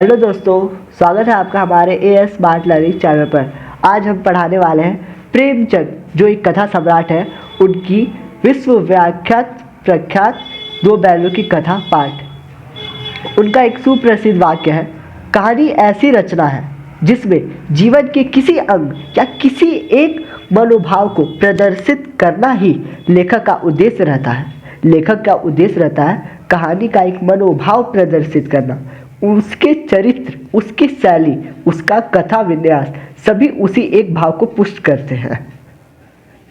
Hello दोस्तों, स्वागत है आपका हमारे एएस स्मार्ट लर्निंग चैनल पर। आज हम पढ़ाने वाले हैं प्रेमचंद, जो एक कथा सम्राट है, उनकी विश्व विख्यात प्रख्यात दो बैलों की कथा पाठ। उनका एक सुप्रसिद्ध वाक्य है, कहानी ऐसी रचना है जिसमें जीवन के किसी अंग या किसी एक मनोभाव को प्रदर्शित करना ही लेखक का उद्देश्य रहता है। लेखक का उद्देश्य रहता है कहानी का एक मनोभाव प्रदर्शित करना। उसके चरित्र, उसकी शैली, उसका कथा विन्यास सभी उसी एक भाव को पुष्ट करते हैं,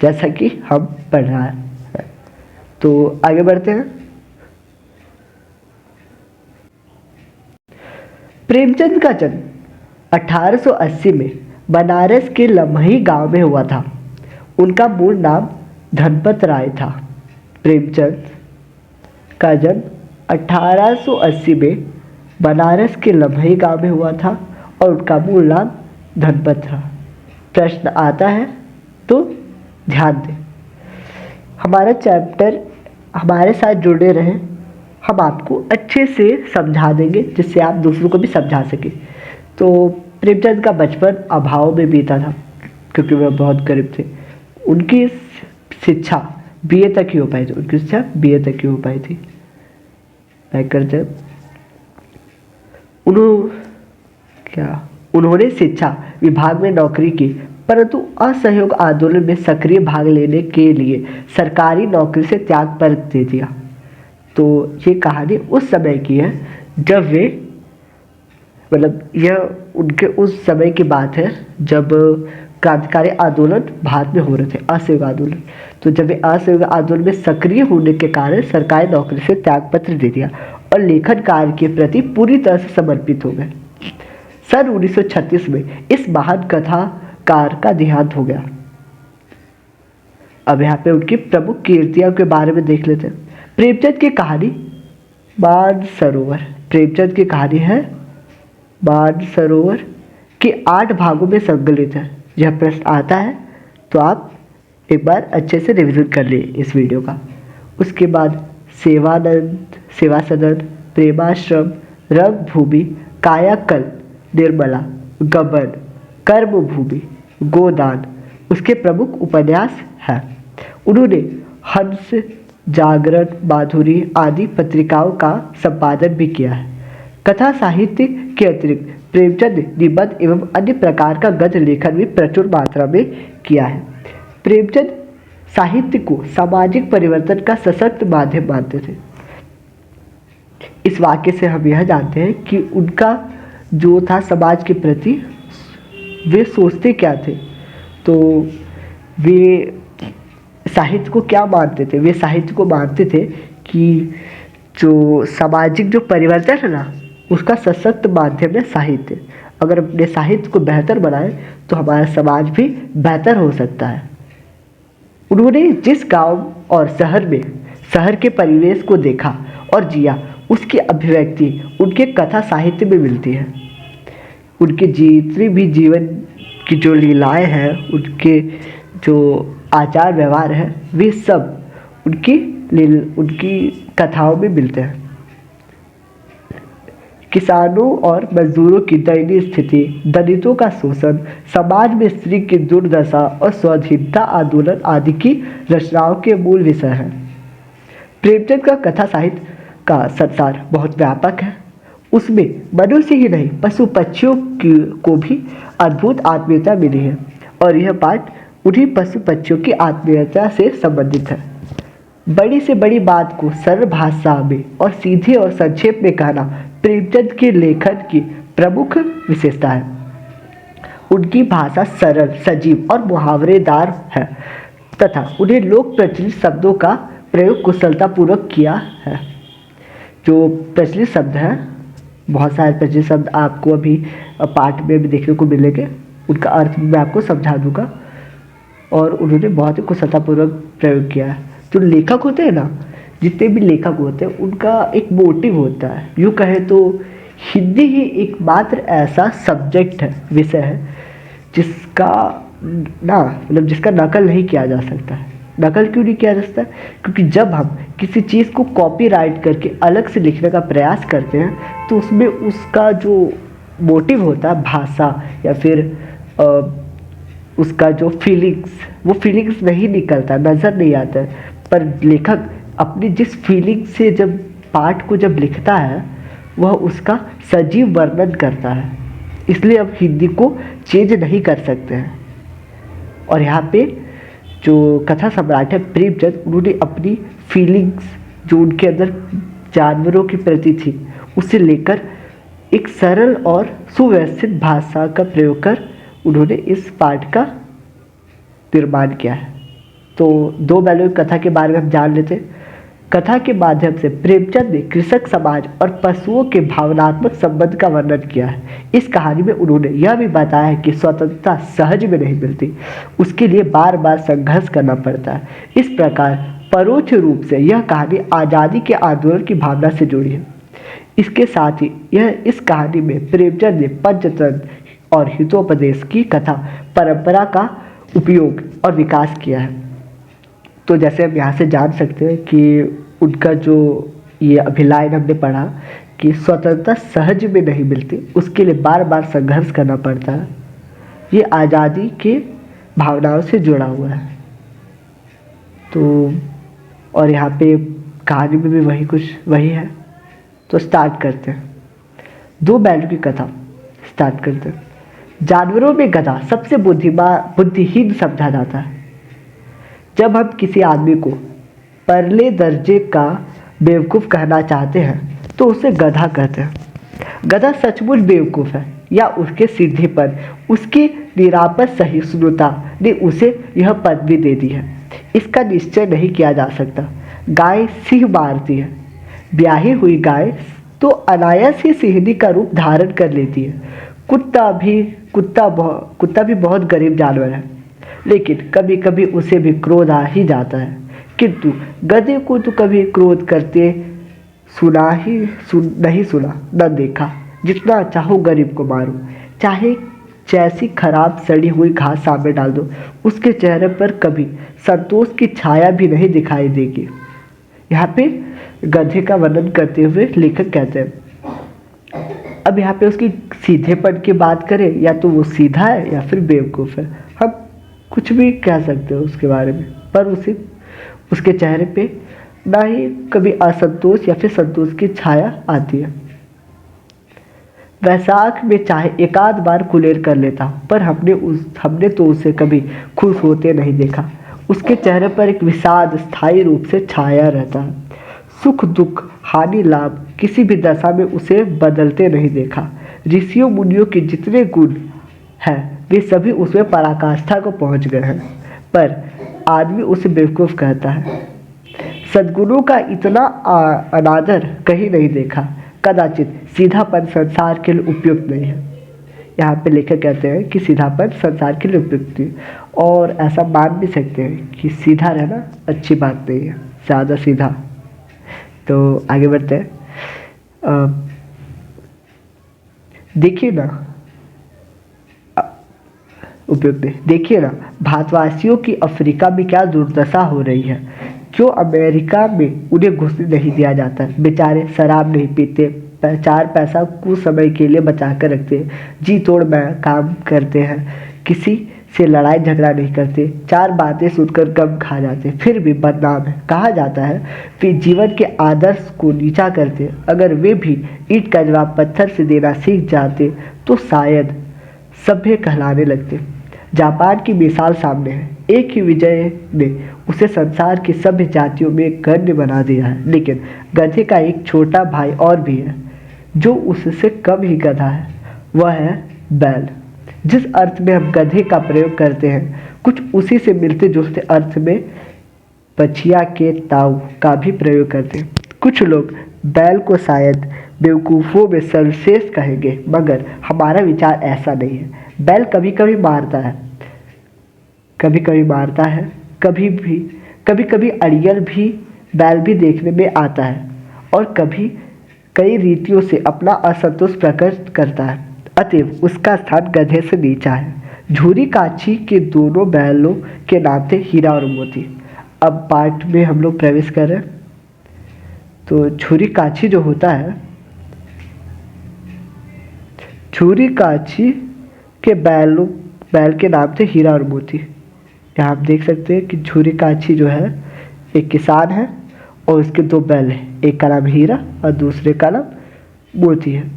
जैसा कि हम पढ़ रहा है। तो आगे बढ़ते हैं। प्रेमचंद का जन्म 1880 में बनारस के लम्ही गांव में हुआ था। उनका मूल नाम धनपत राय था। प्रेमचंद का जन्म 1880 में बनारस के लम्ही गांव में हुआ था और उनका मूल नाम धनपत था। प्रश्न आता है तो ध्यान दें। हमारा चैप्टर हमारे साथ जुड़े रहें, हम आपको अच्छे से समझा देंगे जिससे आप दूसरों को भी समझा सकें। तो प्रेमचंद का बचपन अभाव में बीता था क्योंकि वह बहुत गरीब थे। उनकी शिक्षा बीए तक ही हो पाई थी। उनकी शिक्षा बीए तक ही हो पाई थी। उन्होंने शिक्षा विभाग में नौकरी की, परंतु असहयोग आंदोलन में सक्रिय भाग लेने के लिए सरकारी नौकरी से त्याग पत्र दे दिया। तो ये कहानी उस समय की है जब वे यह उनके उस समय की बात है जब क्रांतिकारी आंदोलन भारत में हो रहे थे, असहयोग आंदोलन। तो जब वे असहयोग आंदोलन में सक्रिय होने के कारण सरकारी नौकरी से त्याग पत्र दे दिया और लेखन कार्य के प्रति पूरी तरह से समर्पित हो गए। सन 1936 में इस महान कथाकार का देहांत हो गया। अब यहाँ पे उनकी प्रमुख कीर्तियों के बारे में देख लेते हैं। प्रेमचंद की कहानी मानसरोवर। प्रेमचंद की कहानी है मानसरोवर के 8 भागों में संकलित है। यह प्रश्न आता है तो आप एक बार अच्छे से रिविजन कर लिए इस वीडियो का। उसके बाद सेवानंद, सेवा सदन, प्रेमाश्रम, रंगभूमि, कायाकल्प, निर्मला, गबन, कर्मभूमि, गोदान उसके प्रमुख उपन्यास हैं। उन्होंने हंस, जागरण, माधुरी आदि पत्रिकाओं का संपादन भी किया है। कथा साहित्य के अतिरिक्त प्रेमचंद ने निबंध एवं अन्य प्रकार का गद्य लेखन भी प्रचुर मात्रा में किया है। प्रेमचंद साहित्य को सामाजिक परिवर्तन का सशक्त माध्यम मानते थे। इस वाक्य से हम यह जानते हैं कि उनका जो था समाज के प्रति वे सोचते क्या थे। तो वे साहित्य को क्या मानते थे? वे साहित्य को मानते थे कि जो सामाजिक जो परिवर्तन है ना, उसका सशक्त माध्यम है साहित्य। अगर अपने साहित्य को बेहतर बनाए तो हमारा समाज भी बेहतर हो सकता है। उन्होंने जिस गांव और शहर के परिवेश को देखा और जिया, उसकी अभिव्यक्ति उनके कथा साहित्य में मिलती है। उनके जितनी भी जीवन की जो लीलाएं हैं, उनके जो आचार व्यवहार है, वे सब उनकी कथाओं में मिलते हैं। किसानों और मजदूरों की दयनीय स्थिति, दलितों का शोषण, समाज में स्त्री की दुर्दशा और स्वाधीनता आंदोलन आदि की रचनाओं के मूल विषय हैं। प्रेमचंद का कथा साहित्य का संसार बहुत व्यापक है। उसमें मनुष्य ही नहीं, पशु पक्षियों को भी अद्भुत आत्मीयता मिली है और यह पाठ उन्हीं पशु पक्षियों की आत्मीयता से संबंधित है। बड़ी से बड़ी बात को सरल भाषा में और सीधे और संक्षेप में कहना प्रेमचंद के लेखन की प्रमुख विशेषता है। उनकी भाषा सरल, सजीव और मुहावरेदार है तथा उन्हें लोक प्रचलित शब्दों का प्रयोग कुशलतापूर्वक किया है। जो प्रचलित शब्द हैं, बहुत सारे प्रचलित शब्द आपको अभी पाठ में भी देखने को मिलेंगे, उनका अर्थ मैं आपको समझा दूंगा और उन्होंने बहुत ही कुशलतापूर्वक प्रयोग किया है। जो लेखक होते हैं ना, जितने भी लेखक होते हैं, उनका एक मोटिव होता है। यूँ कहें तो हिंदी ही एकमात्र ऐसा सब्जेक्ट है, विषय है, जिसका जिसका नकल नहीं किया जा सकता है। नकल क्यों नहीं किया जा सकता? क्योंकि जब हम किसी चीज़ को कॉपीराइट करके अलग से लिखने का प्रयास करते हैं तो उसमें उसका जो मोटिव होता है, भाषा या फिर अ, उसका जो फीलिंग्स, वो फीलिंग्स नहीं निकलता, नज़र नहीं आता है। पर लेखक अपनी जिस फीलिंग से जब पाठ को जब लिखता है वह उसका सजीव वर्णन करता है, इसलिए अब हिंदी को चेंज नहीं कर सकते हैं। और यहाँ पे जो कथा सम्राट है प्रेमचंद, उन्होंने अपनी फीलिंग्स जो उनके अंदर जानवरों के प्रति थी उसे लेकर एक सरल और सुव्यवस्थित भाषा का प्रयोग कर उन्होंने इस पाठ का निर्माण किया है। तो दो बैलों की कथा के बारे में हम जान लेते हैं। कथा के माध्यम से प्रेमचंद ने कृषक समाज और पशुओं के भावनात्मक संबंध का वर्णन किया है। इस कहानी में उन्होंने यह भी बताया है कि स्वतंत्रता सहज में नहीं मिलती, उसके लिए बार बार संघर्ष करना पड़ता है। इस प्रकार परोक्ष रूप से यह कहानी आज़ादी के आंदोलन की भावना से जुड़ी है। इसके साथ ही यह इस कहानी में प्रेमचंद ने पंचतंत्र और हितोपदेश की कथा परंपरा का उपयोग और विकास किया है। तो जैसे हम यहाँ से जान सकते हैं कि उनका जो ये अभिलाइन हमने पढ़ा कि स्वतंत्रता सहज में नहीं मिलती, उसके लिए बार बार संघर्ष करना पड़ता है, ये आज़ादी के भावनाओं से जुड़ा हुआ है। तो और यहाँ पे कहानी में भी वही कुछ वही है। तो स्टार्ट करते हैं। दो बैलों की कथा स्टार्ट करते हैं। जानवरों में गधा सबसे बुद्धिहीन समझा जाता है। जब हम किसी आदमी को परले दर्जे का बेवकूफ़ कहना चाहते हैं तो उसे गधा कहते हैं। गधा सचमुच बेवकूफ़ है या उसके सीधेपन, उसकी निरापद सहिष्णुता ने उसे यह पदवी दे दी है, इसका निश्चय नहीं किया जा सकता। गाय सिंह मारती है। ब्याही हुई गाय तो अनायास ही सिंहनी का रूप धारण कर लेती है। कुत्ता भी बहुत गरीब जानवर है, लेकिन कभी कभी उसे भी क्रोध आ ही जाता है। किंतु गधे को तो कभी क्रोध करते नहीं सुना न देखा। जितना चाहो गरीब को मारो, चाहे जैसी खराब सड़ी हुई घास सामने डाल दो, उसके चेहरे पर कभी संतोष की छाया भी नहीं दिखाई देगी। यहाँ पे गधे का वर्णन करते हुए लेखक कहते हैं, अब यहाँ पे उसकी सीधेपन की बात करें, या तो वो सीधा है या फिर बेवकूफ़ है, हम कुछ भी कह सकते हो उसके बारे में, पर उसके चेहरे पे ना ही कभी असंतोष या फिर संतोष की छाया आती है। वैशाख में चाहे एकाध बार कुलेर कर लेता हूँ, पर हमने तो उसे कभी खुश होते नहीं देखा। उसके चेहरे पर एक विषाद स्थायी रूप से छाया रहता है। सुख दुख हानि लाभ किसी भी दशा में उसे बदलते नहीं देखा। ऋषियों मुनियों के जितने गुण हैं वे सभी उसमें पराकाष्ठा को पहुंच गए हैं, पर आदमी उसे बेवकूफ़ कहता है। सद्गुणों का इतना अनादर कहीं नहीं देखा। कदाचित सीधापन संसार के लिए उपयुक्त नहीं है। यहाँ पे लेखक कहते हैं कि सीधापन संसार के लिए उपयुक्त है, और ऐसा मान भी सकते हैं कि सीधा रहना अच्छी बात नहीं है, ज़्यादा सीधा। तो आगे बढ़ते हैं। देखिए ना, उपयुक्त है। देखिए ना, भारतवासियों की अफ्रीका में क्या दुर्दशा हो रही है। क्यों अमेरिका में उन्हें घुसने नहीं दिया जाता। बेचारे शराब नहीं पीते, चार पैसा कुछ समय के लिए बचा कर रखते हैं, जी तोड़ में काम करते हैं, किसी से लड़ाई झगड़ा नहीं करते, चार बातें सुनकर गम खा जाते, फिर भी बदनाम है। कहा जाता है वे जीवन के आदर्श को नीचा करते। अगर वे भी ईंट का जवाब पत्थर से देना सीख जाते तो शायद सभ्य कहलाने लगते। जापान की मिसाल सामने है। एक ही विजय ने उसे संसार की सभ्य जातियों में गण्य बना दिया है, लेकिन गधे का एक छोटा भाई और भी है जो उससे कम ही गधा है, वह है बैल। जिस अर्थ में हम गधे का प्रयोग करते हैं, कुछ उसी से मिलते जुलते अर्थ में बछिया के ताऊ का भी प्रयोग करते हैं। कुछ लोग बैल को शायद बेवकूफ़ों में सर्वश्रेष्ठ कहेंगे, मगर हमारा विचार ऐसा नहीं है। बैल कभी कभी मारता है, कभी कभी अड़ियल भी बैल भी देखने में आता है, और कभी कई रीतियों से अपना असंतोष प्रकट करता है। अतएव उसका स्थान गधे से नीचा है। झूरी काछी के दोनों बैलों के नाम थे हीरा और मोती। अब पाठ में हम लोग प्रवेश कर रहे हैं। तो छुरी काछी जो होता है, छुरी काछी के बैल के नाम थे हीरा और मोती। यहाँ आप देख सकते हैं कि छुरी काछी जो है एक किसान है और उसके दो बैल हैं, एक का नाम हीरा और दूसरे का नाम मोती है।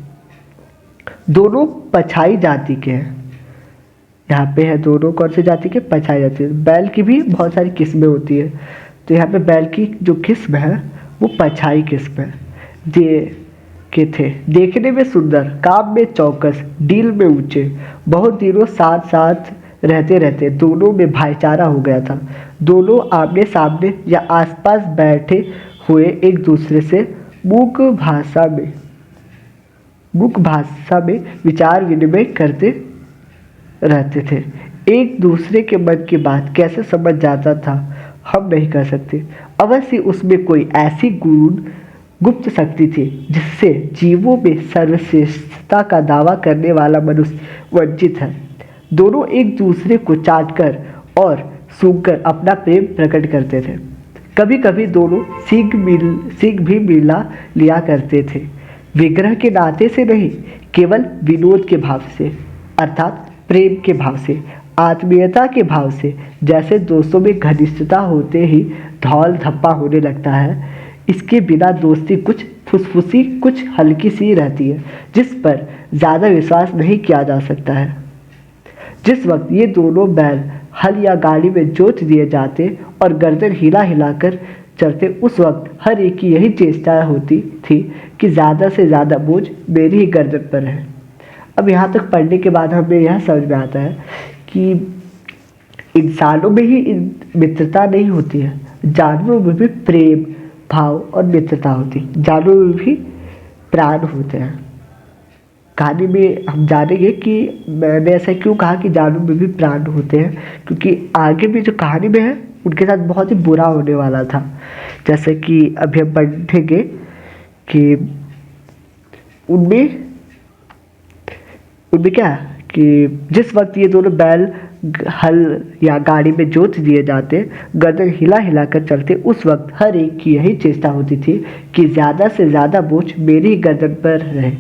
दोनों पछाई जाति के हैं। यहाँ पे है दोनों कौन सी जाति के? पछाई जाति। बैल की भी बहुत सारी किस्में होती है, तो यहाँ पे बैल की जो किस्म है वो पछाई किस्म है। ये के थे देखने में सुंदर, काम में चौकस, डील में ऊंचे, बहुत दिनों साथ साथ रहते रहते दोनों में भाईचारा हो गया था। दोनों आमने सामने या आसपास बैठे हुए एक दूसरे से मूक भाषा में विचार विनिमय करते रहते थे। एक दूसरे के मन की बात कैसे समझ जाता था हम नहीं कह सकते। अवश्य उसमें कोई ऐसी गुप्त शक्ति थी जिससे जीवों में सर्वश्रेष्ठता का दावा करने वाला मनुष्य वंचित है। दोनों एक दूसरे को चाटकर और सूंघकर अपना प्रेम प्रकट करते थे। कभी कभी दोनों सीख भी मिला लिया करते थे, विग्रह के नाते से नहीं, केवल विनोद के भाव से, अर्थात प्रेम के भाव से, आत्मीयता के भाव से। जैसे दोस्तों में घनिष्ठता होते ही धौल धप्पा होने लगता है, इसके बिना दोस्ती कुछ फुसफुसी, कुछ हल्की सी रहती है, जिस पर ज़्यादा विश्वास नहीं किया जा सकता है। जिस वक्त ये दोनों बैल हल या गाड़ी में जोत दिए जाते और गर्दन हिला हिलाकर चलते, उस वक्त हर एक की यही चेष्टा होती थी कि ज़्यादा से ज़्यादा बोझ मेरी ही गर्दन पर है। अब यहाँ तक पढ़ने के बाद हमें यह समझ में आता है कि इंसानों में ही मित्रता नहीं होती है, जानवरों में भी प्रेम भाव और मित्रता होती है, जानवरों में भी प्राण होते हैं। कहानी में हम जानेंगे कि मैंने ऐसा क्यों कहा कि जानवरों में भी प्राण होते हैं, क्योंकि आगे भी जो कहानी में है उनके साथ बहुत ही बुरा होने वाला था। जैसे कि अभी हम पढ़ेंगे कि उनमें क्या कि जिस वक्त ये दोनों बैल हल या गाड़ी में जोत दिए जाते, गर्दन हिला हिला कर चलते, उस वक्त हर एक की यही चेष्टा होती थी कि ज़्यादा से ज़्यादा बोझ मेरी ही गर्दन पर रहे।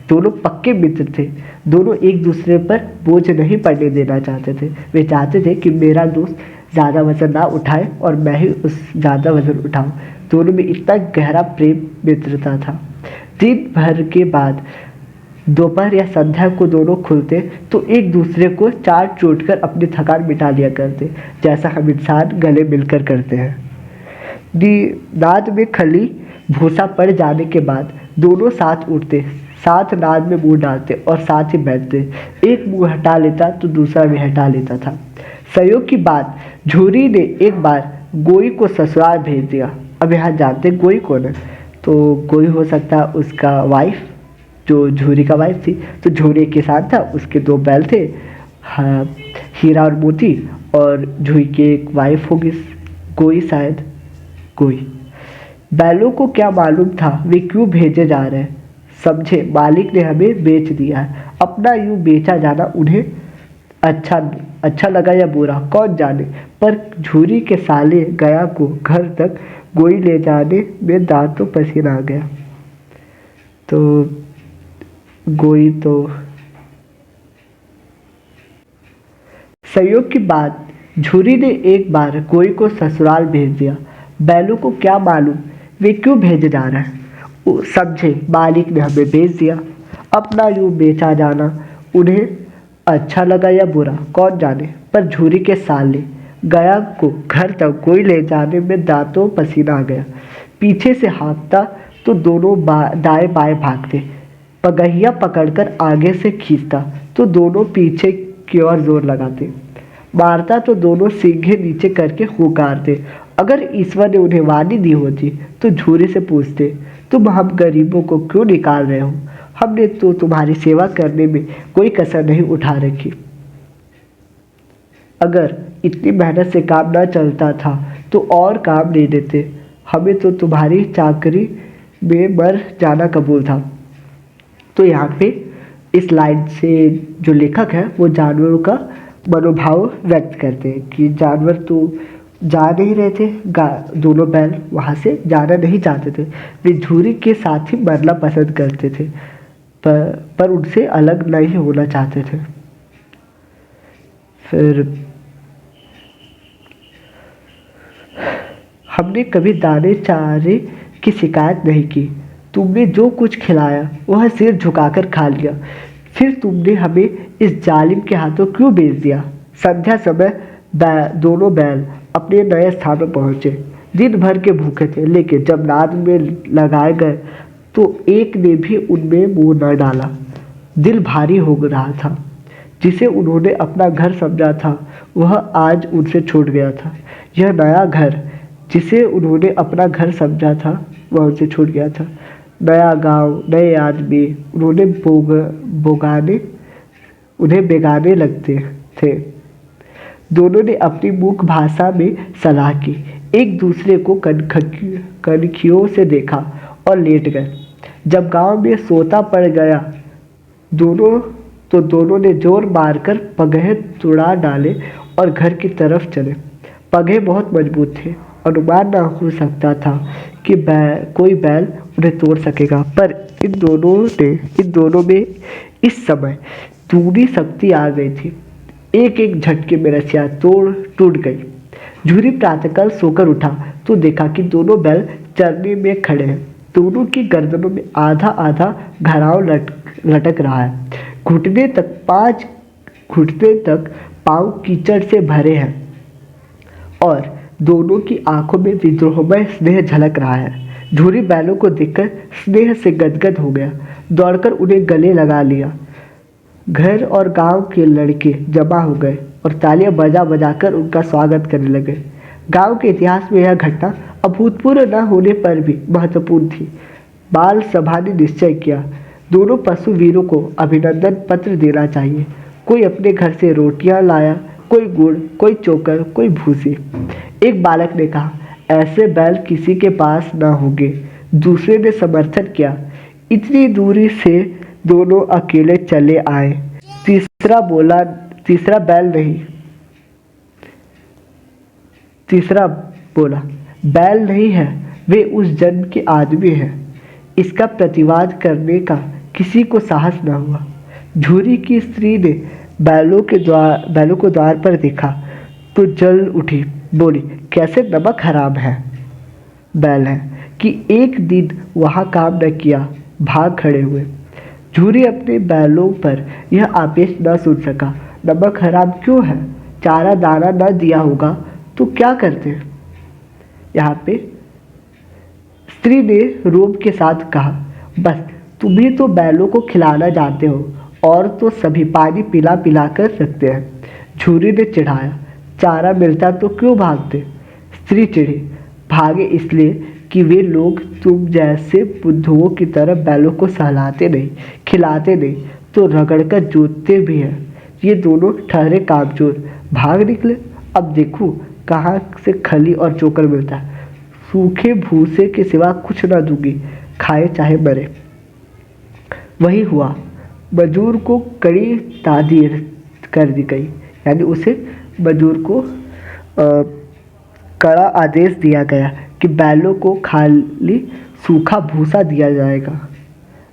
दोनों पक्के मित्र थे, दोनों एक दूसरे पर बोझ नहीं पड़ने देना चाहते थे। वे चाहते थे कि मेरा दोस्त ज़्यादा वजन ना उठाए और मैं ही उस ज़्यादा वजन उठाऊं। दोनों में इतना गहरा प्रेम मित्रता था। दिन भर के बाद दोपहर या संध्या को दोनों खुलते तो एक दूसरे को चाट चोट कर अपनी थकान मिटा लिया करते, जैसा हम इंसान गले मिलकर करते हैं। नाद में खली भूसा पड़ जाने के बाद दोनों साथ उठते, साथ नाद में मुंह डालते और साथ ही बैठते। एक मुंह हटा लेता तो दूसरा भी हटा लेता था। संयोग की बात, झूरी ने एक बार गोई को ससुराल भेज दिया। अब यहाँ जानते गोई कौन है? तो गोई हो सकता है उसका वाइफ, जो झूरी का वाइफ थी। तो झूरी एक किसान था, उसके दो बैल थे, हीरा और मोती, और झूरी की एक वाइफ होगी गोई, शायद गोई। बैलों को क्या मालूम था वे क्यों भेजे जा रहे हैं। समझे मालिक ने हमें बेच दिया है। अपना यूं बेचा जाना उन्हें अच्छा लगा या बुरा कौन जाने, पर झूरी के साले गया को घर तक गोई ले जाने में दांतों पसीना आ गया। तो गोई तो संयोग की बात, झूरी ने एक बार गोई को ससुराल भेज दिया। बैलों को क्या मालूम वे क्यों भेजे जा रहे हैं। समझे मालिक ने हमें भेज दिया। अपना यूं बेचा जाना उन्हें अच्छा लगा या बुरा कौन जाने, पर झूरी के साले गया को घर तक गोई ले जाने में दांतों पसीना आ गया। पीछे से हाँकता तो दोनों दाएं बाएं भागते, पगहिया पकड़कर आगे से खींचता तो दोनों पीछे की ओर जोर लगाते, मारता तो दोनों सींघे नीचे करके हुंकारते। अगर ईश्वर ने उन्हें वाणी दी होती तो झूरी से पूछते, तुम हम गरीबों को क्यों निकाल रहे हो? हमने तो तुम्हारी सेवा करने में कोई कसर नहीं उठा रखी। अगर इतनी मेहनत से काम ना चलता था तो और काम नहीं देते। हमें तो तुम्हारी चाकरी में मर जाना कबूल था। तो यहाँ पे इस लाइन से जो लेखक है वो जानवरों का मनोभाव व्यक्त करते हैं कि जानवर तो जा नहीं रहे थे। दोनों बैल वहाँ से जाना नहीं चाहते थे। वे झूरी के साथ ही मरना पसंद करते थे, पर उनसे अलग नहीं होना चाहते थे। फिर हमने कभी दाने चारे की शिकायत नहीं की। तुमने जो कुछ खिलाया वह सिर झुकाकर खा लिया। फिर तुमने हमें इस जालिम के हाथों क्यों बेच दिया? संध्या समय दोनों बैल अपने नए स्थान पर पहुंचे। दिन भर के भूखे थे, लेकिन जब नाद में लगाए गए तो एक ने भी उनमें मुंह न डाला। दिल भारी हो रहा था। जिसे उन्होंने अपना घर समझा था वह आज उनसे छूट गया था। यह नया घर जिसे उन्होंने अपना घर समझा था वह उनसे छूट गया था। नया गांव, नए आदमी उन्हें बेगाने लगते थे। दोनों ने अपनी मूक भाषा में सलाह की, एक दूसरे को कनखियों से देखा और लेट गए। जब गांव में सोता पड़ गया दोनों ने जोर मारकर पगहे तुड़ा डाले और घर की तरफ चले। पगहे बहुत मजबूत थे। अनुमान न हो सकता था कि कोई बैल उन्हें तोड़ सकेगा, पर इन दोनों में इस समय दूनी शक्ति आ गई थी। एक एक झटके में रस्सियाँ टूट गई। झूरी प्रातःकाल सोकर उठा तो देखा कि दोनों बैल चरनी में खड़े हैं। दोनों की गर्दनों में आधा आधा घड़ाव लटक रहा है। घुटने तक पाँव कीचड़ से भरे हैं और दोनों की आंखों में विद्रोहमय स्नेह झलक रहा है। झूरी बैलों को देखकर स्नेह से गदगद हो गया। दौड़कर उन्हें गले लगा लिया। घर और गांव के लड़के जमा हो गए और तालियां बजा बजाकर उनका स्वागत करने लगे। गांव के इतिहास में यह घटना अभूतपूर्व न होने पर भी महत्वपूर्ण थी। बाल सभा ने निश्चय किया, दोनों पशु वीरों को अभिनंदन पत्र देना चाहिए। कोई अपने घर से रोटियां लाया, कोई गुड़, कोई चोकर, कोई भूसी। एक बालक ने कहा, ऐसे बैल किसी के पास न होंगे। दूसरे ने समर्थन किया, इतनी दूरी से दोनों अकेले चले आए। तीसरा बोला, बैल नहीं है, वे उस जन्म के आदमी हैं। इसका प्रतिवाद करने का किसी को साहस न हुआ। झूरी की स्त्री ने बैलों को द्वार पर देखा तो जल उठी, बोली, कैसे नमक हराम है बैल है कि एक दिन वहाँ काम न किया, भाग खड़े हुए। झूरी अपने बैलों पर यह आदेश न सुन सका। नमक हराम क्यों है? चारा दाना न दिया होगा तो क्या करते? यहाँ पे स्त्री ने रोब के साथ कहा, बस तुम ही तो बैलों को खिलाना जानते हो, और तो सभी पानी पिला पिला कर रखते हैं। झूरी ने चिढ़ाया, चारा मिलता तो क्यों भागते? स्त्री चिढ़ी, भागे इसलिए कि वे लोग तुम जैसे बुद्धुओं की तरह बैलों को सहलाते नहीं, खिलाते नहीं, तो रगड़कर जोतते भी हैं। ये दोनों ठहरे कामचोर भाग निकले। अब देखूं कहाँ से खली और चोकर मिलता है। सूखे भूसे के सिवा कुछ ना दूंगी, खाए चाहे मरे। वही हुआ। मजूर को कड़ी तादीर कर दी गई, यानी उसे मजूर को कड़ा आदेश दिया गया कि बैलों को खाली सूखा भूसा दिया जाएगा।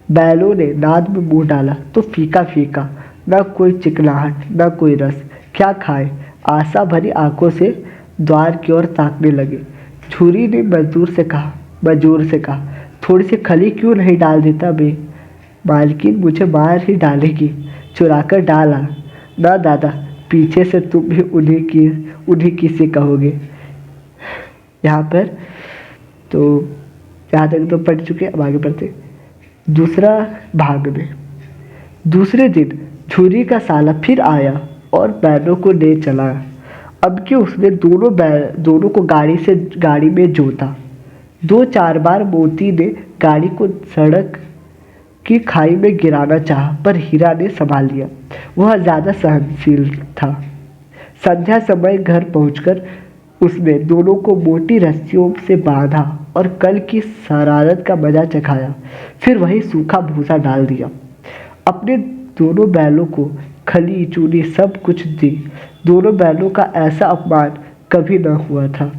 बैलों ने नाद में मुंह डाला तो फीका फीका, न कोई चिकनाहट न कोई रस। क्या खाए? आशा भरी आंखों से द्वार की ओर ताकने लगे। झूरी ने मजदूर से कहा, थोड़ी सी खली क्यों नहीं डाल देता बे? मालकिन मुझे मार ही डालेगी, चुराकर डाला। ना दादा, पीछे से तुम भी उन्हीं की से कहोगे। यहाँ पर तो यहाँ तक तो पढ़ चुके, अब आगे बढ़ते दूसरा भाग में। दूसरे दिन झूरी का साला फिर आया और बैलों को ले चला। अब कि उसने दोनों को गाड़ी में जोता। 2-4 बार मोती ने गाड़ी को सड़क की खाई में गिराना चाहा, पर हीरा ने संभाल लिया। वह ज़्यादा सहनशील था। संध्या समय घर पहुंचकर उसने दोनों को मोटी रस्सियों से बांधा और कल की शरारत का मजा चखाया। फिर वही सूखा भूसा डाल दिया। अपने दोनों बैलों को खली चूनी सब कुछ दी। दोनों बैलों का ऐसा अपमान कभी न हुआ था।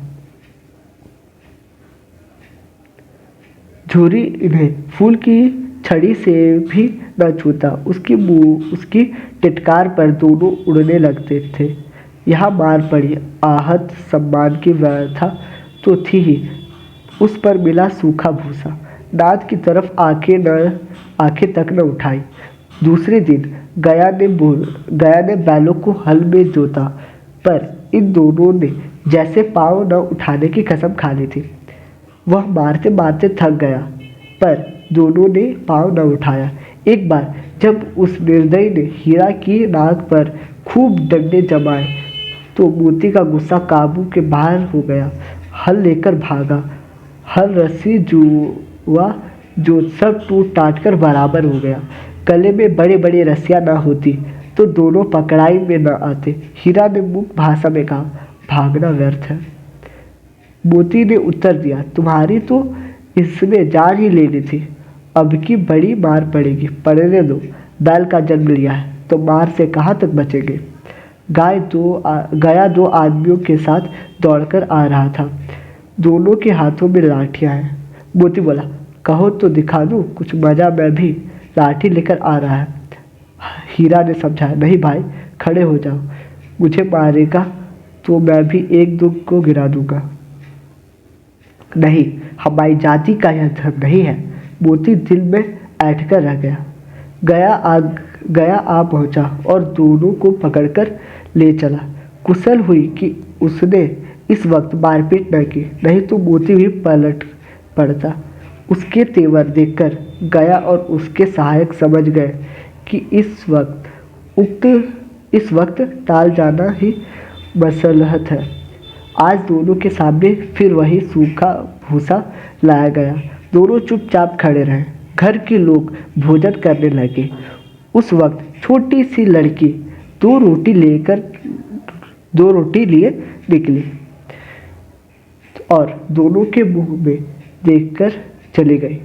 झूरी इन्हें फूल की छड़ी से भी न छूता। उसकी मुंह उसकी टिटकार पर दोनों उड़ने लगते थे। यहाँ मार पड़ी, आहत, सम्मान की व्यथा तो थी ही, उस पर मिला सूखा भूसा। दांत की तरफ आंखें तक न उठाई। दूसरे दिन गया ने बैलों को हल में जोता, पर इन दोनों ने जैसे पाँव न उठाने की कसम खा ली थी। वह मारते मारते थक गया, पर दोनों ने पाँव न उठाया। एक बार जब उस निर्दयी ने हीरा की नाक पर खूब डंडे जमाए, तो मोती का गुस्सा काबू के बाहर हो गया। हल लेकर भागा। हल, रस्सी, जुआ जो सब टूट टाट कर बराबर हो गया। गले में बड़ी बड़ी रस्सियाँ न होती तो दोनों पकड़ाई में न आते। हीरा ने मुख भाषा में कहा, भागना व्यर्थ है। मोती ने उत्तर दिया, तुम्हारी तो इसमें जान ही लेनी थी। अब की बड़ी मार पड़ेगी, पड़ने दो। बैल का जन्म लिया है तो मार से कहाँ तक बचेंगे। गया दो आदमियों के साथ दौड़कर आ रहा था। दोनों के हाथों में लाठियां हैं। मोती बोला, कहो तो दिखा दूं कुछ मजा, मैं भी लाठी लेकर आ रहा है। हीरा ने समझाया, नहीं भाई, खड़े हो जाओ। मुझे मारेगा तो मैं भी एक दो को गिरा दूंगा। नहीं, हमारी जाति का यह धर्म नहीं है। मोती दिल में ऐंठ कर रह गया। गया आ पहुंचा और दोनों को पकड़कर ले चला। कुशल हुई कि उसने इस वक्त मारपीट न की, नहीं तो मोती भी पलट पड़ता। उसके तेवर देखकर गया और उसके सहायक समझ गए कि इस वक्त टाल जाना ही मसलहत है। आज दोनों के सामने फिर वही सूखा भूसा लाया गया। दोनों चुपचाप खड़े रहे। घर के लोग भोजन करने लगे। उस वक्त छोटी सी लड़की दो रोटी लिए निकली और दोनों के मुंह में देखकर चली गई।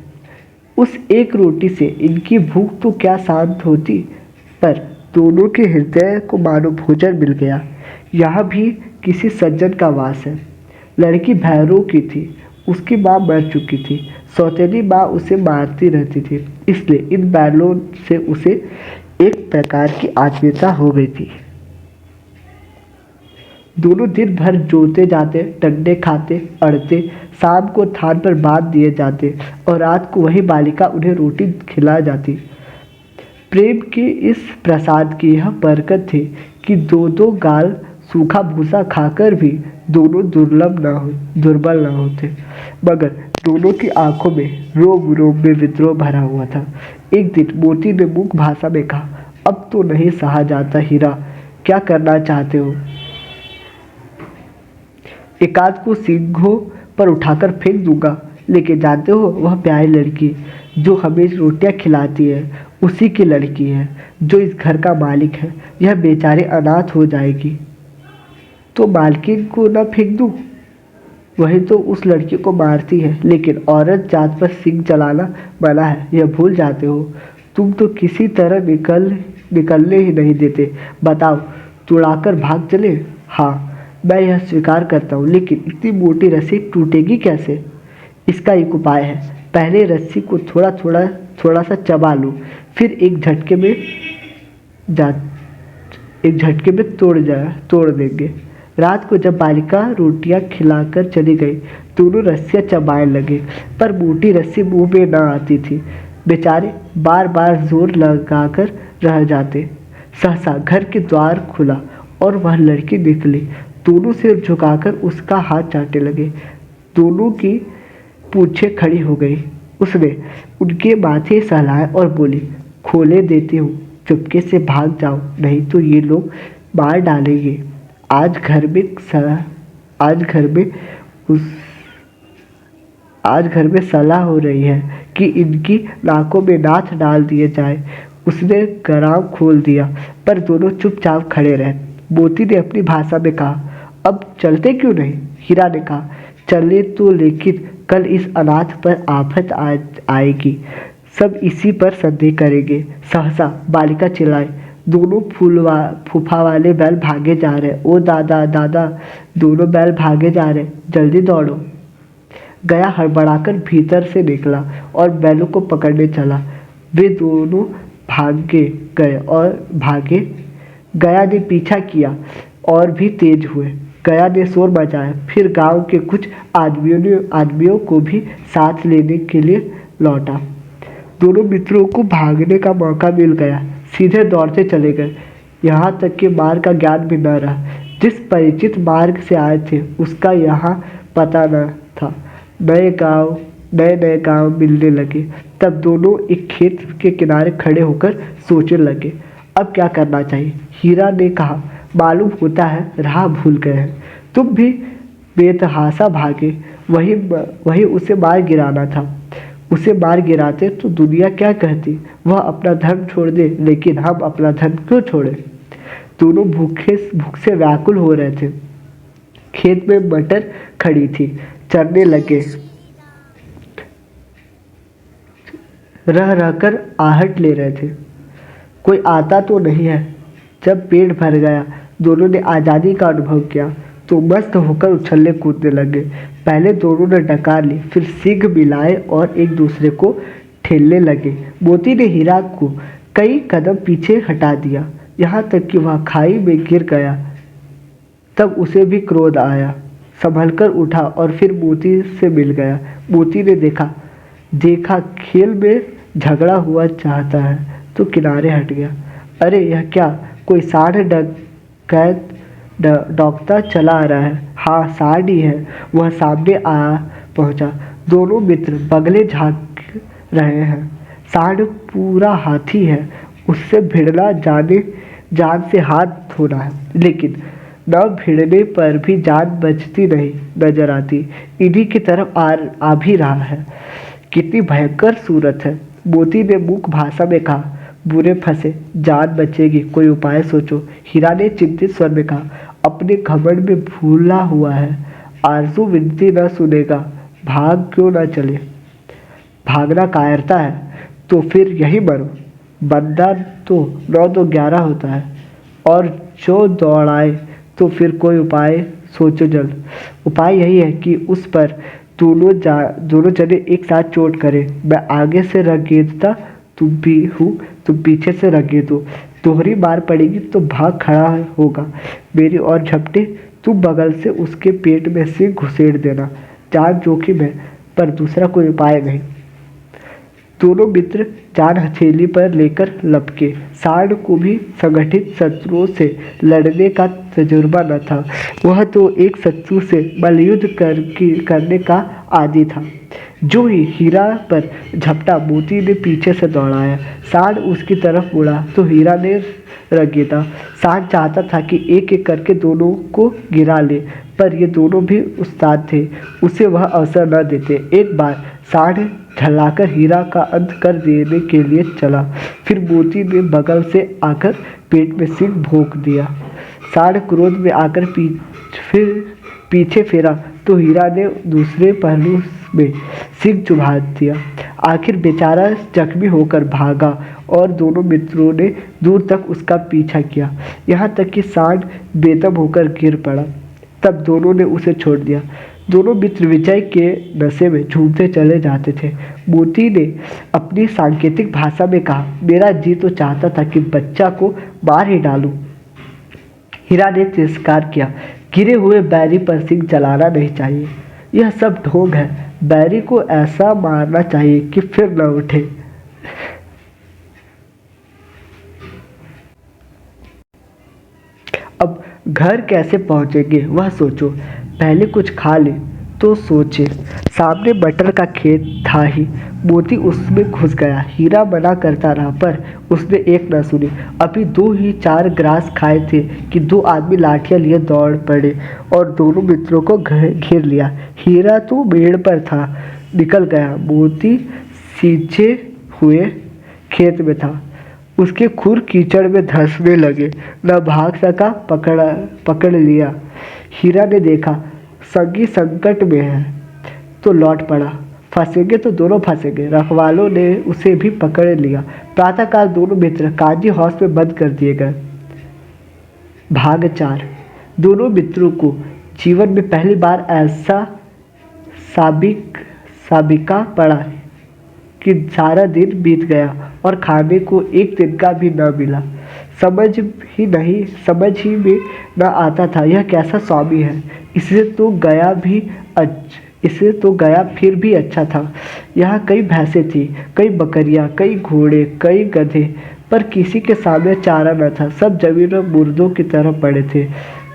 उस एक रोटी से इनकी भूख तो क्या शांत होती, पर दोनों के हृदय को मानो भोजन मिल गया। यहाँ भी किसी सज्जन का वास है। लड़की भैरों की थी। उसकी माँ मर चुकी थी। सौतेली माँ उसे मारती रहती थी, इसलिए इन बैलों से उसे एक प्रकार की आत्मीयता हो गई थी। दोनों दिन भर जोते जाते, डंडे खाते, अड़ते, शाम को थान पर बांध दिए जाते और रात को वही बालिका उन्हें रोटी खिला जाती। प्रेम के इस प्रसाद की यह बरकत थी कि दो दो गाल सूखा भूसा खाकर भी दोनों दुर्बल न होते। मगर दोनों की आंखों में रोम रोम में विद्रोह भरा हुआ था। एक दिन मोती ने मुख भाषा में कहा, अब तो नहीं सहा जाता हीरा, क्या करना चाहते हो। एकाध को सींगों पर उठाकर फेंक दूंगा, लेकिन जानते हो वह प्यारी लड़की जो हमें रोटियां खिलाती है उसी की लड़की है, जो इस घर का मालिक है। यह बेचारी अनाथ हो जाएगी तो मालकिन को न फेंक दूं। वही तो उस लड़की को मारती है, लेकिन औरत जात पर सिंग चलाना मना है, यह भूल जाते हो। तुम तो किसी तरह निकलने ही नहीं देते। बताओ, तुड़ाकर भाग चले। हाँ, मैं यह स्वीकार करता हूँ, लेकिन इतनी मोटी रस्सी टूटेगी कैसे। इसका एक उपाय है। पहले रस्सी को थोड़ा सा चबा लो, फिर एक झटके में तोड़ देंगे। रात को जब बालिका रोटियां खिलाकर चली गई, दोनों रस्सियां चबाने लगे, पर मोटी रस्सी मुंह में न आती थी। बेचारे बार बार जोर लगाकर रह जाते। सहसा घर के द्वार खुला और वह लड़की निकली। दोनों सिर झुकाकर उसका हाथ चाटने लगे। दोनों की पूंछें खड़ी हो गई। उसने उनके माथे सहलाए और बोली, खोले देती हूँ, चुपके से भाग जाओ, नहीं तो ये लोग मार डालेंगे। आज घर में सलाह हो रही है कि इनकी नाकों में नाथ डाल दिए जाए। उसने गराम खोल दिया, पर दोनों चुपचाप खड़े रहे। मोती ने अपनी भाषा में कहा, अब चलते क्यों नहीं। हीरा ने कहा, चले तो, लेकिन कल इस अनाथ पर आफत आएगी, सब इसी पर संदेह करेंगे। सहसा बालिका चिल्लाई, दोनों फूफा वाले बैल भागे जा रहे। ओ दादा दादा, दोनों बैल भागे जा रहे, जल्दी दौड़ो। गया हड़बड़ाकर भीतर से निकला और बैलों को पकड़ने चला। वे दोनों भागे गए और भागे। गया ने पीछा किया और भी तेज हुए। गया ने शोर मचाया। फिर गांव के कुछ आदमियों को भी साथ लेने के लिए लौटा। दोनों मित्रों को भागने का मौका मिल गया। सीधे दौड़ते चले गए, यहाँ तक कि मार्ग का ज्ञान भी न रहा। जिस परिचित मार्ग से आए थे उसका यहाँ पता न था। नए नए गांव मिलने लगे। तब दोनों एक खेत के किनारे खड़े होकर सोचने लगे, अब क्या करना चाहिए। हीरा ने कहा, मालूम होता है राह भूल गए हैं। तुम भी बेतहाशा भागे, वही उसे मार गिराना था। उसे मार गिराते तो दुनिया क्या कहती। वह अपना धर्म छोड़ दे, लेकिन हम अपना धर्म क्यों छोड़े। दोनों भूख से व्याकुल हो रहे थे। खेत में मटर खड़ी थी, चरने लगे। रह रहकर आहट ले रहे थे। कोई आता तो नहीं है। जब पेट भर गया, दोनों ने आज़ादी का अनुभव किया तो मस्त होकर उछलने कूदने लगे। पहले दोनों ने डकार ली, फिर सींग मिलाए और एक दूसरे को ठेलने लगे। मोती ने हीरा को कई कदम पीछे हटा दिया, यहाँ तक कि वह खाई में गिर गया। तब उसे भी क्रोध आया, संभलकर उठा और फिर मोती से मिल गया। मोती ने देखा खेल में झगड़ा हुआ चाहता है तो किनारे हट गया। अरे यह क्या, कोई साढ़ डकैत डॉक्टर चला आ रहा है। हाँ, साढ़ ही है। वह सामने आ पहुंचा। दोनों मित्र बगले झांक रहे हैं। साढ़ पूरा हाथी है, उससे भिड़ना जान से हाथ धोना है, लेकिन न भिड़ने पर भी जान बचती नहीं नजर आती। इन्हीं की तरफ आ भी रहा है। कितनी भयंकर सूरत है। मोती ने मूक भाषा में कहा, बुरे फंसे, जान बचेगी, कोई उपाय सोचो। हीरा ने चिंतित स्वर में कहा, अपने घमंड में भूला हुआ है, आरजू विनती न सुनेगा, भाग क्यों न चले। भागना कायरता है तो फिर यही मरो। बंदा तो 9 तो 11 होता है, और जो दौड़ाए तो फिर कोई उपाय सोचो जल्द। उपाय यही है कि उस पर दोनों जने एक साथ चोट करें। मैं आगे से रगेदता, तुम पीछे से रगेदो। दोहरी मार पड़ेगी तो भाग खड़ा होगा। मेरी और झपटे, तुम बगल से उसके पेट में से घुसेड़ देना। जान जोखिम है, पर दूसरा कोई उपाय नहीं। दोनों मित्र जान हथेली पर लेकर लपके। साढ़ को भी संगठित शत्रुओं से लड़ने का तजुर्बा न था। वह तो एक शत्रु से मल्लयुद्ध करने का आदी था। जो ही हीरा पर झपटा, मोती ने पीछे से दौड़ाया। साढ़ उसकी तरफ मुड़ा तो हीरा ने रगेदा। साढ़ चाहता था कि एक एक करके दोनों को गिरा ले, पर ये दोनों भी उस्ताद थे, उसे वह अवसर न देते। एक बार साढ़ झल्लाकर हीरा का अंत कर देने के लिए चला, फिर मोती ने बगल से आकर पेट में सींग भोंक दिया। साढ़ क्रोध में आकर फिर पीछे फेरा तो हीरा ने दूसरे पहलू में सींग चुभा दिया। आखिर बेचारा जख्मी होकर भागा और दोनों मित्रों ने दूर तक उसका पीछा किया, यहाँ तक कि साढ़ बेदम होकर गिर पड़ा। तब दोनों ने उसे छोड़ दिया। दोनों मित्र विजय के नशे में झूमते चले जाते थे। मोती ने अपनी सांकेतिक भाषा में कहा, मेरा जी तो चाहता था कि बच्चा को मार ही डालूं। हीरा ने तिरस्कार किया, गिरे हुए बैरी पर सिंह चलाना नहीं चाहिए। यह सब ढोंग है। बैरी को ऐसा मारना चाहिए कि फिर न उठे। अब घर कैसे पहुंचेंगे वह सोचो। पहले कुछ खा ले तो सोचे। सामने मटर का खेत था ही। मोती उसमें घुस गया। हीरा मना करता रहा, पर उसने एक न सुनी। अभी 2 ही 4 ग्रास खाए थे कि 2 आदमी लाठियां लिए दौड़ पड़े और दोनों मित्रों को घेर लिया। हीरा तो मेड़ पर था, निकल गया। मोती सींचे हुए खेत में था। उसके खुर कीचड़ में धंसने लगे। न भाग सका, पकड़ लिया। हीरा ने देखा संगी संकट में है तो लौट पड़ा। फंसेंगे तो दोनों फंसेंगे। रखवालों ने उसे भी पकड़ लिया, प्रातःकाल दोनों मित्र काजी हाउस में बंद कर दिए गए। भाग 4। दोनों मित्रों को जीवन में पहली बार ऐसा साबिका पड़ा कि सारा दिन बीत गया और खाने को एक दिन का भी न मिला। समझ ही में न आता था यह कैसा स्वामी है। इससे तो गया फिर भी अच्छा था। यहाँ कई भैंसें थी, कई बकरियाँ, कई घोड़े, कई गधे, पर किसी के सामने चारा न था। सब जमीन में मुर्दों की तरह पड़े थे।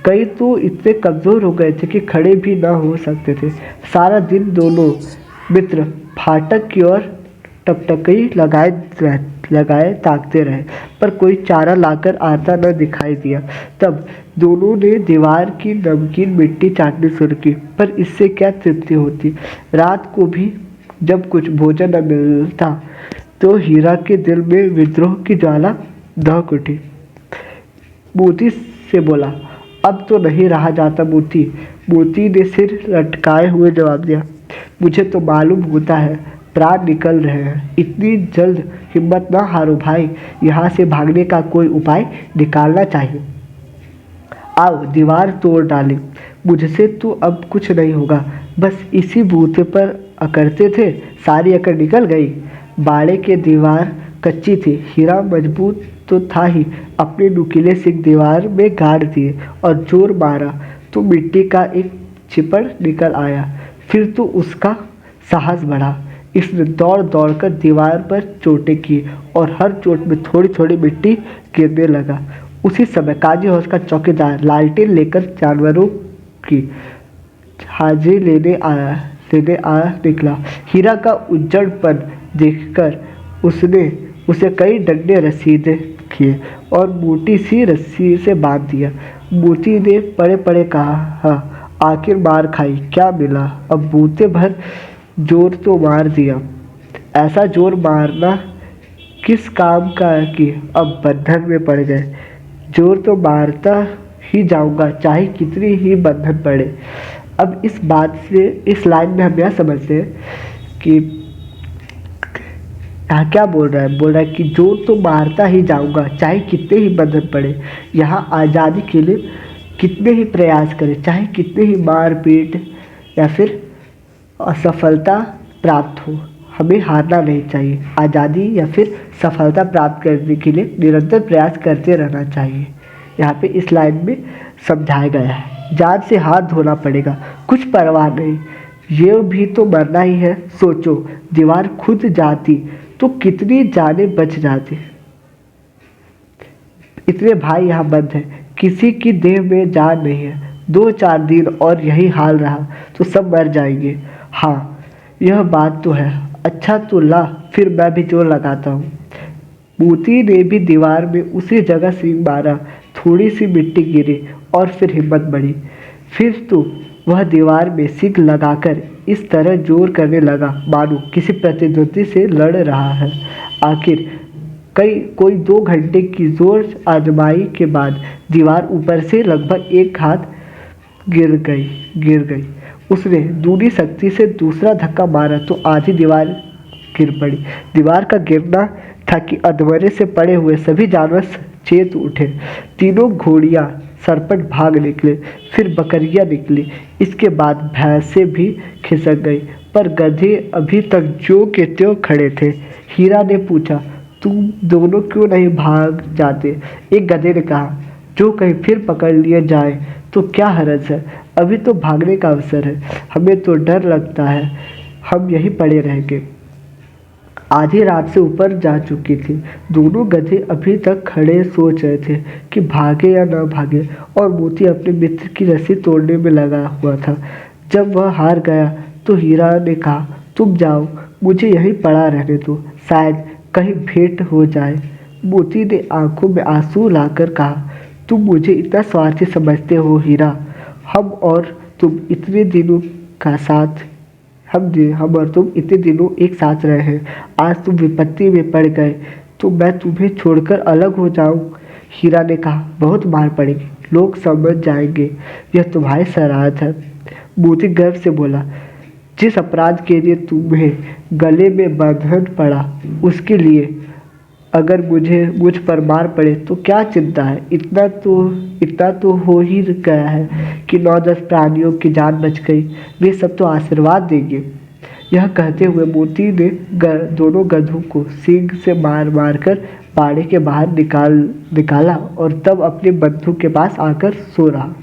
कई तो इतने कमजोर हो गए थे कि खड़े भी न हो सकते थे। सारा दिन दोनों मित्र फाटक की ओर टकटकी लगाए ताकते रहे, पर कोई चारा लाकर आता न दिखाई दिया। तब दोनों ने दीवार की नमकीन मिट्टी चाटनी शुरू की, पर इससे क्या तृप्ति होती। रात को भी जब कुछ भोजन न मिलता तो हीरा के दिल में विद्रोह की ज्वाला दहक उठी। मोती से बोला, अब तो नहीं रहा जाता मोती। मोती ने सिर लटकाए हुए जवाब दिया, मुझे तो मालूम होता है प्राण निकल रहे हैं। इतनी जल्द हिम्मत ना हारो भाई, यहाँ से भागने का कोई उपाय निकालना चाहिए। आओ दीवार तोड़ डालें। मुझसे तो अब कुछ नहीं होगा। बस इसी बूते पर अकड़ते थे, सारी अकड़ निकल गई। बाड़े की दीवार कच्ची थी। हीरा मजबूत तो था ही, अपने नुकीले सिंह दीवार में गाड़ दिए और जोर मारा तो मिट्टी का एक चिपड़ निकल आया। फिर तो उसका साहस बढ़ा। इसने दौड़ दौड़कर दीवार पर चोटें की और हर चोट में थोड़ी थोड़ी मिट्टी गिरने लगा। उसी समय काजी हाउस का चौकीदार लालटेन लेकर जानवरों की हाजिरी लेने आ निकला। हीरा का उज्जड़पन देखकर उसने उसे कई डंडे रसीदे किए और मोटी सी रस्सी से बांध दिया। मोती ने पड़े पड़े कहा, आखिर मार खाई, क्या मिला। अब बूते भर जोर तो मार दिया। ऐसा जोर मारना किस काम का कि अब बंधन में पड़ गए। जोर तो मारता ही जाऊंगा, चाहे कितनी ही बंधन पड़े। अब इस बात से इस लाइन में हम यह समझते हैं कि यहाँ क्या बोल रहा है। बोल रहा है कि जोर तो मारता ही जाऊंगा, चाहे कितने ही बंधन पड़े। यहाँ आज़ादी के लिए कितने ही प्रयास करें, चाहे कितने ही मार पीट या फिर असफलता प्राप्त हो, हमें हारना नहीं चाहिए। आज़ादी या फिर सफलता प्राप्त करने के लिए निरंतर प्रयास करते रहना चाहिए। यहाँ पे इस लाइन में समझाया गया है। जान से हाथ धोना पड़ेगा, कुछ परवाह नहीं, ये भी तो मरना ही है। सोचो, दीवार खुद जाती तो कितनी जानें बच जाती। इतने भाई यहाँ बंद हैं, किसी की देह में जान नहीं है। 2-4 दिन और यही हाल रहा तो सब मर जाएंगे। हाँ, यह बात तो है। अच्छा तो ला, फिर मैं भी जोर लगाता हूँ। मोती ने भी दीवार में उसी जगह सींग मारा। थोड़ी सी मिट्टी गिरी और फिर हिम्मत बढ़ी। फिर तो वह दीवार में सींग लगाकर इस तरह जोर करने लगा मानो किसी प्रतिद्वंदी से लड़ रहा है। आखिर कोई 2 घंटे की जोर आजमाई के बाद दीवार ऊपर से लगभग 1 हाथ गिर गई। उसने दूनी शक्ति से दूसरा धक्का मारा तो आधी दीवार गिर पड़ी। दीवार का गिरना था कि अधमरे से पड़े हुए सभी जानवर चेत उठे। तीनों घोड़ियां सरपट भाग निकले, फिर बकरियां निकली। इसके बाद भैंसें भी खिसक गई, पर गधे अभी तक ज्यों के त्यों खड़े थे। हीरा ने पूछा, तुम दोनों क्यों नहीं भाग जाते। एक गधे ने कहा, जो कहीं फिर पकड़ लिए जाए तो क्या हर्ज है, अभी तो भागने का अवसर है। हमें तो डर लगता है, हम यहीं पड़े रहेंगे। आधी रात से ऊपर जा चुकी थी। दोनों गधे अभी तक खड़े सोच रहे थे कि भागे या न भागे, और मोती अपने मित्र की रस्सी तोड़ने में लगा हुआ था। जब वह हार गया तो हीरा ने कहा, तुम जाओ, मुझे यहीं पड़ा रहने दो, शायद कहीं भेंट हो जाए। मोती ने आंखों में आंसू लाकर कहा, तुम मुझे इतना स्वार्थी समझते हो हीरा। हम और तुम इतने दिनों एक साथ रहे हैं। आज तुम विपत्ति में पड़ गए तो मैं तुम्हें छोड़कर अलग हो जाऊं। हीरा ने कहा, बहुत मार पड़ेगी, लोग समझ जाएंगे यह तुम्हारी शरारत है। मोती गर्व से बोला, जिस अपराध के लिए तुम्हें गले में बंधन पड़ा उसके लिए अगर मुझ पर मार पड़े तो क्या चिंता है, इतना तो हो ही गया है कि 9-10 प्राणियों की जान बच गई, वे सब तो आशीर्वाद देंगे। यह कहते हुए मोती ने दोनों गधों को सींग से मार मार कर बाड़े के बाहर निकाला और तब अपने बंधु के पास आकर सो रहा।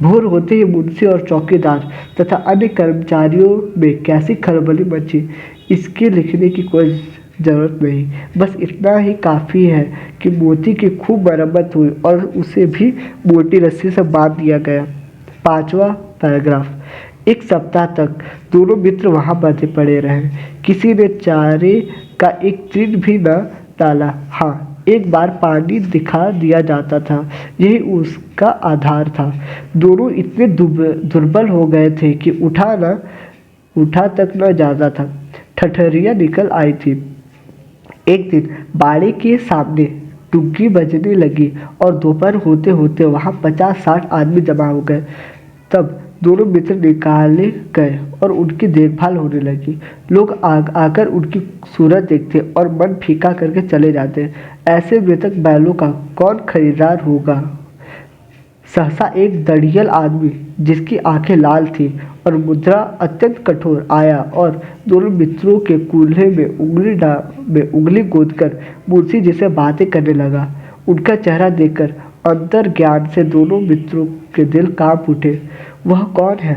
भोर होते ही मुंशी और चौकीदार तथा अन्य कर्मचारियों में कैसी खलबली मची, इसके लिखने की कोई जरूरत नहीं। बस इतना ही काफ़ी है कि मोती की खूब मरम्मत हुई और उसे भी मोटी रस्सी से बांध दिया गया। 5वां पैराग्राफ। एक सप्ताह तक दोनों मित्र वहां बंधे पड़े रहे। किसी ने चारे का एक चिन्ह भी न डाला। हाँ, एक बार पानी दिखा दिया जाता था, यही उसका आधार था। दोनों इतने दुर्बल हो गए थे कि उठा तक न जाता था। ठठरियाँ निकल आई थी। एक दिन बाड़ी के सामने डुग्गी बजने लगी और दोपहर होते होते वहां 50-60 आदमी जमा हो गए। तब दोनों मित्र निकाले गए और उनकी देखभाल होने लगी। लोग आकर उनकी सूरत देखते और मन फीका करके चले जाते। ऐसे मृतक बैलों का कौन खरीदार होगा। सहसा एक दड़ियल आदमी, जिसकी आंखें लाल थी और मुद्रा अत्यंत कठोर, आया और दोनों मित्रों के कूल्हे में उंगली गोदकर मुंशी जी से बातें करने लगा। उनका चेहरा देखकर अंतर ज्ञान से दोनों मित्रों के दिल कांप उठे। वह कौन है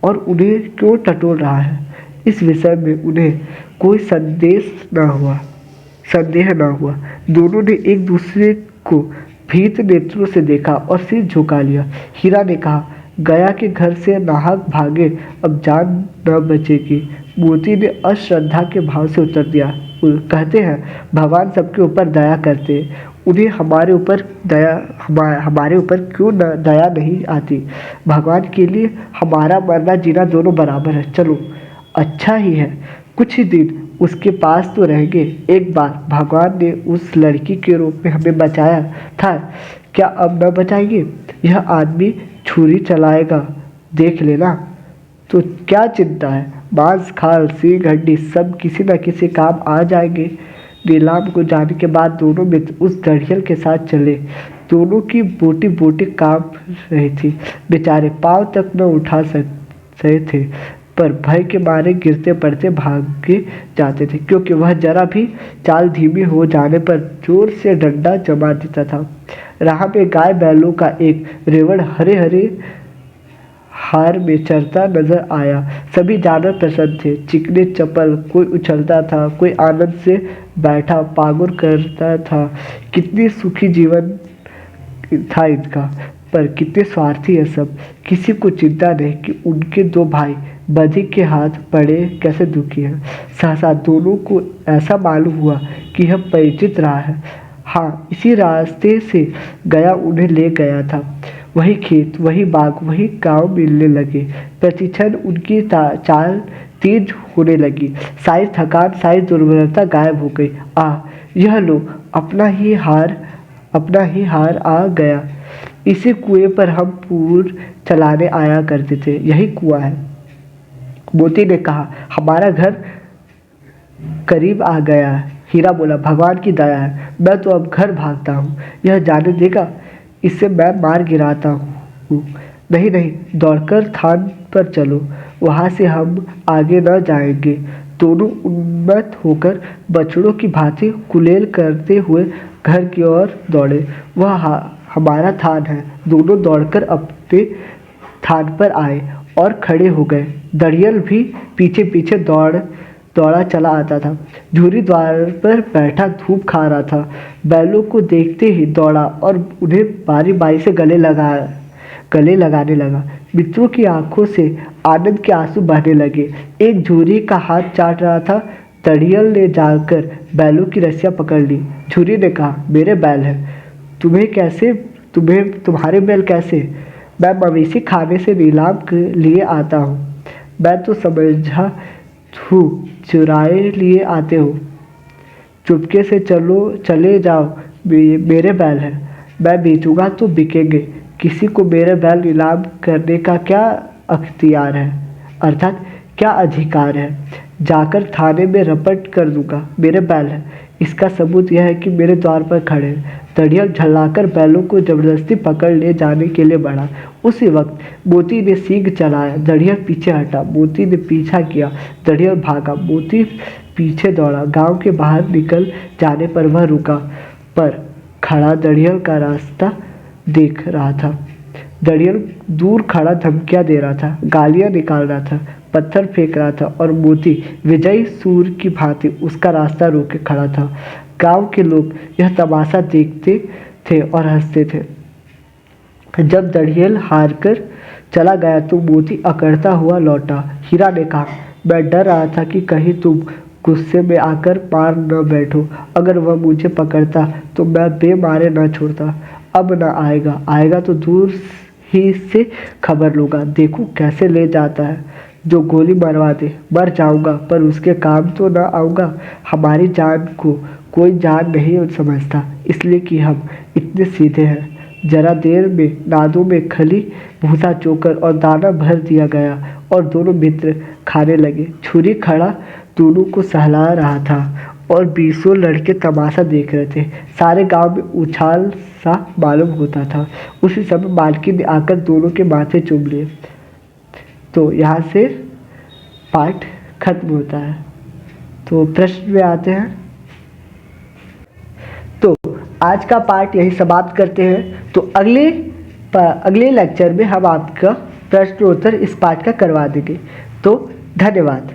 और उन्हें क्यों टटोल रहा है, इस विषय में उन्हें कोई संदेह न हुआ। दोनों ने एक दूसरे को भीत नेत्रों से देखा और सिर झुका लिया। हीरा ने कहा, गया के घर से नाहक भागे, अब जान न बचेगी। मोती ने अश्रद्धा के भाव से उत्तर दिया, कहते हैं भगवान सबके ऊपर दया करते, उन्हें हमारे ऊपर क्यों न दया नहीं आती। भगवान के लिए हमारा मरना जीना दोनों बराबर है। चलो, अच्छा ही है, कुछ ही दिन उसके पास तो रहेंगे। एक बार भगवान ने उस लड़की के रूप में हमें बचाया था, क्या अब न बचाएंगे। यह आदमी छुरी चलाएगा, देख लेना। तो क्या चिंता है, मांस खाल सींग हड्डी सब किसी न किसी काम आ जाएंगे। नीलाम को जाने के बाद दोनों मित्र उस दड़ियल के साथ चले। दोनों की बोटी बोटी कांप रही थी। बेचारे पांव तक न उठा रहे थे, पर भय के मारे गिरते पड़ते भागे जाते थे, क्योंकि वह जरा भी चाल धीमी हो जाने पर जोर से डंडा जमा देता था। राह में गाय बैलों का एक रेवड़ हरे हरे हार में चरता नजर आया। सभी जानवर प्रसन्न थे, चिकने चपल, कोई उछलता था, कोई आनंद से बैठा पागुर करता था। कितनी सुखी जीवन था इनका, पर कितने स्वार्थी है सब। किसी को चिंता नहीं कि उनके 2 भाई बधी के हाथ पड़े कैसे दुखी हैं। सहसा दोनों को ऐसा मालूम हुआ कि यह परिचित रहा है। हाँ, इसी रास्ते से गया उन्हें ले गया था। वही खेत, वही बाग, वही गांव मिलने लगे। प्रतिक्षण उनकी चाल तेज होने लगी। सारी थकान, सारी दुर्बलता गायब हो गई। यह लो, अपना ही हार आ गया। इसी कुएं पर हम पूर चलाने आया करते थे, यही कुआं है। मोती ने कहा, हमारा घर करीब आ गया है। हीरा बोला, भगवान की दया है, मैं तो अब घर भागता हूँ। यह जाने देगा, इससे मैं मार गिराता हूँ। नहीं नहीं, दौड़कर थान पर चलो, वहाँ से हम आगे न जाएंगे। दोनों उन्मत्त होकर बछड़ों की भांति कुलेल करते हुए घर की ओर दौड़े। वह हमारा थान है। दोनों दौड़कर अपने थान पर आए और खड़े हो गए। दड़ियल भी पीछे पीछे दौड़ा चला आता था। झूरी द्वार पर बैठा धूप खा रहा था। बैलों को देखते ही दौड़ा और उन्हें बारी बारी से गले लगाने लगा। मित्रों की आंखों से आनंद के आंसू बहने लगे। एक झूरी का हाथ चाट रहा था। दड़ियल ने जाकर बैलों की रस्सियां पकड़ ली। झूरी ने कहा, मेरे बैल हैं, तुम्हारे बैल कैसे। मैं मवेशी खाने से नीलाम के लिए आता हूँ। मैं तो समझा हूँ चुराए लिए आते हो। चुपके से चले जाओ, मेरे बैल हैं, मैं बेचूंगा तो बिकेंगे। किसी को मेरे बैल नीलाम करने का क्या अख्तियार है, अर्थात क्या अधिकार है। जाकर थाने में रपट कर दूंगा, मेरे बैल हैं। इसका सबूत यह है कि मेरे द्वार पर खड़े हैं। दड़ियल झल्लाकर बैलों को जबरदस्ती पकड़ ले जाने के लिए बढ़ा। उसी वक्त मोती ने सींग चलाया। दड़ियल पीछे हटा। मोती ने पीछा किया। दड़ियल भागा। मोती पीछे दौड़ा। गांव के बाहर निकल जाने पर वह रुका, पर खड़ा दड़ियल का रास्ता देख रहा था। दड़ियल दूर खड़ा धमकियां दे रहा था, गालियां निकाल रहा था, पत्थर फेंक रहा था और मोती विजयी सूर की भांति उसका रास्ता रोके खड़ा था। गांव के लोग यह तमाशा देखते थे और हंसते थे। जब दड़ियल हार कर चला गया तो मोती अकड़ता हुआ लौटा। हीरा ने कहा, मैं डर रहा था कि कहीं तुम गुस्से में आकर मार न बैठो। अगर वह मुझे पकड़ता तो मैं बेमारे न छोड़ता। अब न आएगा, आएगा तो दूर ही से खबर लूँगा। देखूँ कैसे ले जाता है। जो गोली मरवा दे। मर जाऊँगा पर उसके काम तो न आऊँगा। हमारी जान को कोई जान नहीं समझता, इसलिए कि हम इतने सीधे हैं। जरा देर में नादों में खली, भूसा, चोकर और दाना भर दिया गया और दोनों मित्र खाने लगे। छुरी खड़ा दोनों को सहला रहा था और 20 लड़के तमाशा देख रहे थे। सारे गांव में उछाल सा मालूम होता था। उसी समय मालकिन ने आकर दोनों के माथे चूम लिए। तो यहाँ से पाठ खत्म होता है। तो प्रश्न में आते हैं। तो आज का पाठ यही समाप्त करते हैं। तो अगले लेक्चर में हम आपका प्रश्न उत्तर इस पाठ का करवा देंगे। तो धन्यवाद।